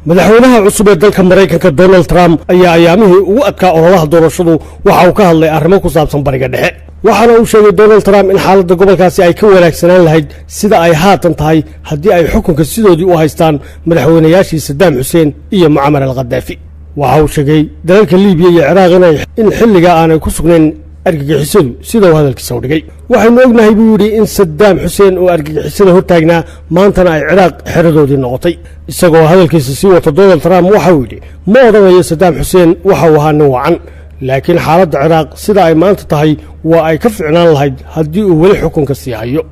madaxweynaha cusub ee dalka Mareykanka Donald Trump ayaa ayaamihii ugu adkaa ololaha doorashadu waxa uu ka hadlay arrimo ku saabsan bariga dhexe waxaana uu sheegay Donald Trump in xaaladda gobolkaasi ay ka wanaagsanaan lahayd sida ay haatan tahay haddii ay xukunka sidoodii u haystaan madaxweynayaashii Saddam Hussein iyo Muammar al-Gaddafi waxa uu sheegay dalalka Liibiya iyo Ciraaq in xilliga aanay ku sugnayn argagixisadu sida uu hadalkiisa u dhigay waxaanu ognahay buu yidhi in Saddam Hussein oo argagixisada hortaagnaa maantana ay Ciraaq xeradoodii noqotay isagoo hadalkiisa sii wata Donald Trump waxa uu yidhi ma odhanayo Saddam Hussein waxa uu ahaa nin wacan laakiin xaaladda Ciraaq sida ay maanta tahay waa ay ka ficnaan lahayd haddii uu weli xukunka sii hayo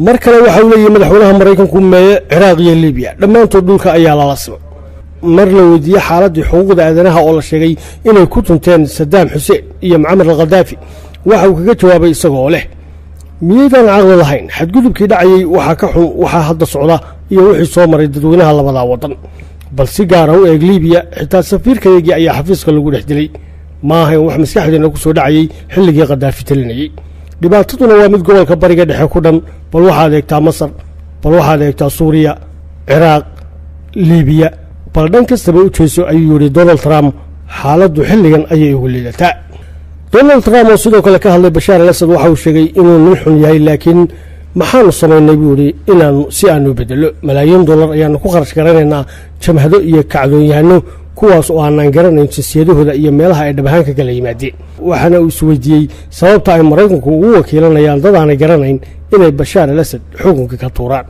mar kale waxa uu leeyahay madaxweynaha Mareykanku meeye Ciraaq iyo Liibiya dhammaantood dhulka ayaa lala simay mar la weydiiyay xaaladii xuquuqda aadanaha oo la sheegay inay ku tunteen Saddam Hussein iyo Muammar al-Gaddafi waxa uu kaga jawaabay isagoo leh miyaydaan caqli lahayn xadgudubkii dhacayay waxa ka xun waxa hadda socda iyo wixii soo maray dadweynaha labada wadan bal si gaar ah u eeg Liibiya xitaa safiirkaygii ayaa xafiiska lagu dhex dilay ma ahayn wax maskaxdeena ku soo dhacayay xilligii Gaddafi talinayay dhibaataduna waa mid gobolka bariga dhexe ku dhan bal waxaad eegtaa Masar bal waxaad eegtaa Suuriya Ciraaq Liibiya bal dhan kastaba u jeeso ayuu yiri Donald Trump xaaladdu xilligan ayay ugu liidataa Donald Trump oo sidoo kale ka hadlay Bashar al-Assad waxa uu sheegay inuu nin xun yahay laakiin maxaanu samaynay buu yiri inaanu si aanu bedelo malaayiin dollar ayaanu ku kharash garanaynaa jamhado iyo kacdoonyahano kuwaas oo aanan garanayn jinsiyadahooda iyo meelaha ay dhabahaanka kala yimaadeen waxaana uu isweydiiyey sababta ay Mareykanku ugu wakiilanayaan dad aanay garanayn inay Bashar al-Assad xukunka ka tuuraan